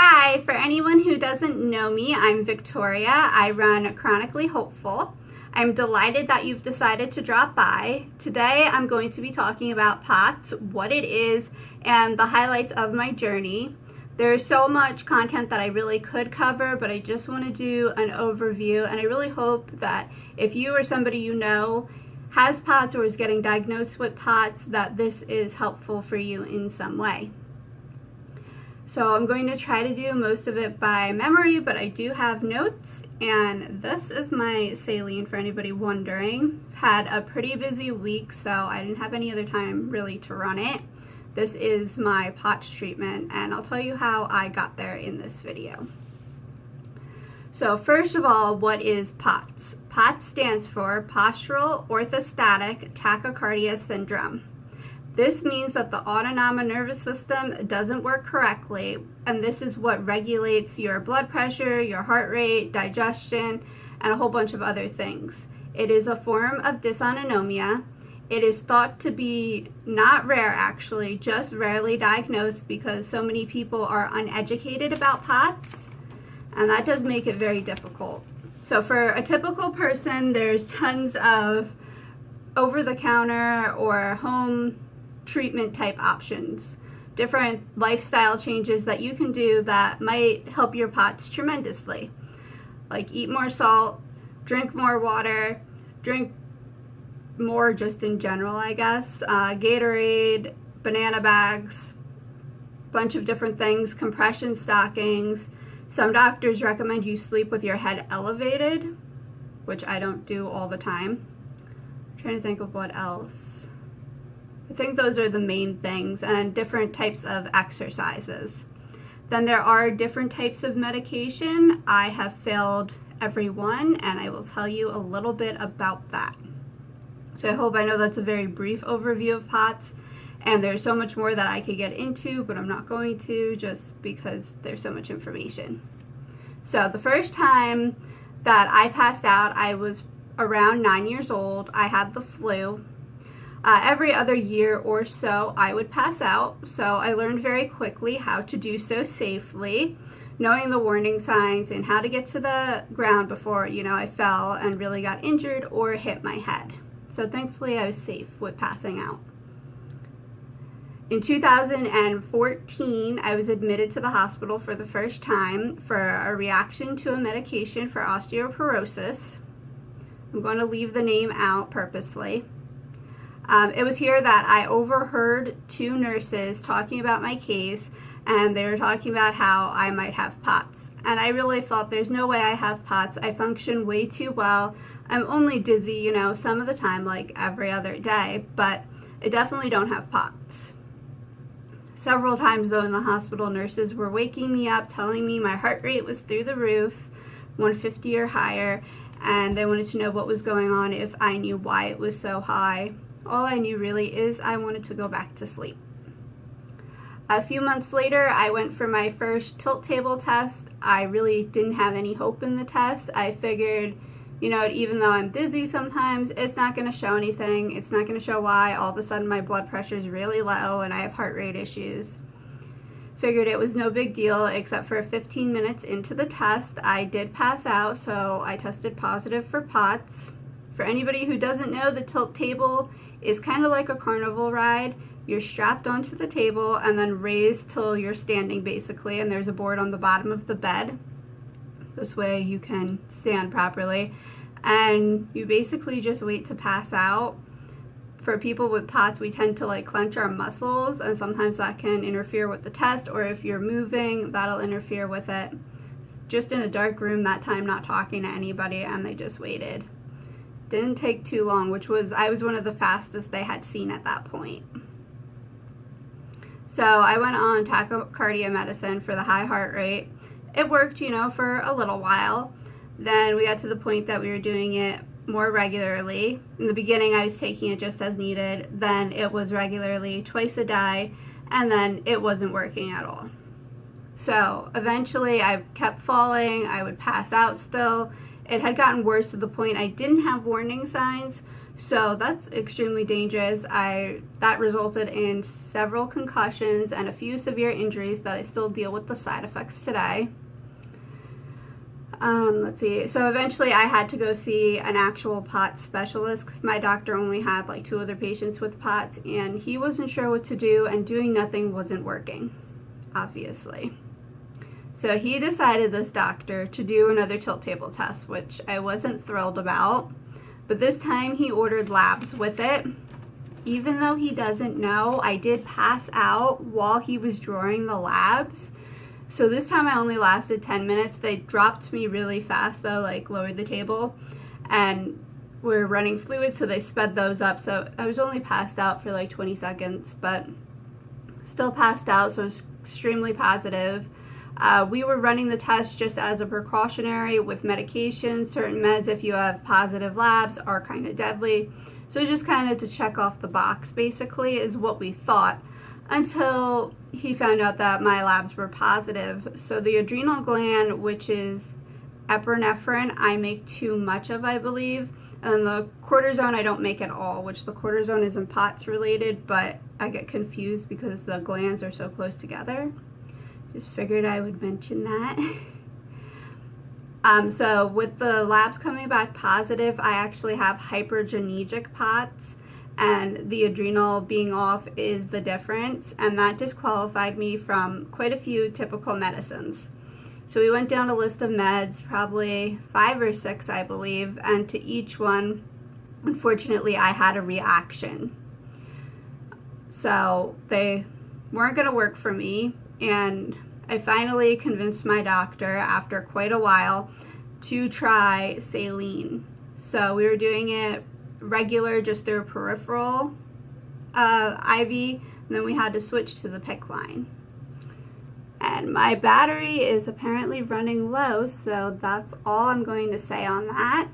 Hi, for anyone who doesn't know me, I'm Victoria. I run Chronically Hopeful. I'm delighted that you've decided to drop by. Today I'm going to be talking about POTS, what it is, and the highlights of my journey. There's so much content that I really could cover, but I just want to do an overview, and I really hope that if you or somebody you know has POTS or is getting diagnosed with POTS, that this is helpful for you in some way. So I'm going to try to do most of it by memory, but I do have notes, and this is my saline for anybody wondering. I've had a pretty busy week, so I didn't have any other time really to run it. This is my POTS treatment, and I'll tell you how I got there in this video. So first of all, what is POTS? POTS stands for Postural Orthostatic Tachycardia Syndrome. This means that the autonomic nervous system doesn't work correctly, and this is what regulates your blood pressure, your heart rate, digestion, and a whole bunch of other things. It is a form of dysautonomia. It is thought to be not rare, actually, just rarely diagnosed because so many people are uneducated about POTS, and that does make it very difficult. So for a typical person, there's tons of over-the-counter or home treatment type options, different lifestyle changes that you can do that might help your POTS tremendously. Like eat more salt, drink more water, drink more just in general, I guess. Gatorade, banana bags, bunch of different things, compression stockings. Some doctors recommend you sleep with your head elevated, which I don't do all the time. I'm trying to think of what else. I think those are the main things, and different types of exercises. Then there are different types of medication. I have failed every one, and I will tell you a little bit about that. So I know that's a very brief overview of POTS, and there's so much more that I could get into, but I'm not going to just because there's so much information. So the first time that I passed out, I was around 9 years old. I had the flu. Every other year or so, I would pass out, so I learned very quickly how to do so safely, knowing the warning signs and how to get to the ground before, I fell and really got injured or hit my head. So thankfully, I was safe with passing out. In 2014, I was admitted to the hospital for the first time for a reaction to a medication for osteoporosis. I'm going to leave the name out purposely. It was here that I overheard two nurses talking about my case, and they were talking about how I might have POTS. And I really thought there's no way I have POTS. I function way too well. I'm only dizzy, some of the time, like every other day, but I definitely don't have POTS. Several times, though, in the hospital, nurses were waking me up, telling me my heart rate was through the roof, 150 or higher, and they wanted to know what was going on, if I knew why it was so high. All I knew really is I wanted to go back to sleep. A few months later, I went for my first tilt table test. I really didn't have any hope in the test. I figured, even though I'm dizzy sometimes, it's not going to show anything. It's not going to show why all of a sudden my blood pressure is really low and I have heart rate issues. Figured it was no big deal, except for 15 minutes into the test, I did pass out, so I tested positive for POTS. For anybody who doesn't know, the tilt table is kind of like a carnival ride. You're strapped onto the table and then raised till you're standing, basically, and there's a board on the bottom of the bed. This way you can stand properly, and you basically just wait to pass out. For people with POTS, we tend to clench our muscles, and sometimes that can interfere with the test, or if you're moving, that'll interfere with it. Just in a dark room that time, not talking to anybody, and they just waited. Didn't take too long, I was one of the fastest they had seen at that point. So I went on tachycardia medicine for the high heart rate. It worked, for a little while. Then we got to the point that we were doing it more regularly. In the beginning, I was taking it just as needed. Then it was regularly twice a day, and then it wasn't working at all. So eventually I kept falling. I would pass out still. It had gotten worse to the point I didn't have warning signs, So that's extremely dangerous. That resulted in several concussions and a few severe injuries that I still deal with the side effects today. Let's see. So eventually I had to go see an actual POTS specialist because my doctor only had like 2 other patients with POTS, and he wasn't sure what to do, and doing nothing wasn't working, obviously. So he decided, this doctor, to do another tilt table test, which I wasn't thrilled about. But this time he ordered labs with it. Even though he doesn't know, I did pass out while he was drawing the labs. So this time I only lasted 10 minutes. They dropped me really fast though, like lowered the table, and we're running fluids, so they sped those up. So I was only passed out for like 20 seconds, but still passed out, so it was extremely positive. We were running the test just as a precautionary with medication. Certain meds, if you have positive labs, are kind of deadly. So just kind of to check off the box, basically, is what we thought, until he found out that my labs were positive. So the adrenal gland, which is epinephrine, I make too much of, I believe. And the cortisone I don't make at all, which the cortisone isn't POTS related, but I get confused because the glands are so close together. Just figured I would mention that. So with the labs coming back positive, I actually have hypergenegic POTS, and the adrenal being off is the difference, and that disqualified me from quite a few typical medicines. So we went down a list of meds, probably 5 or 6 I believe, and to each one, unfortunately, I had a reaction. So they weren't going to work for me, and I finally convinced my doctor after quite a while to try saline. So we were doing it regular, just through peripheral IV, and then we had to switch to the PICC line. And my battery is apparently running low, so that's all I'm going to say on that.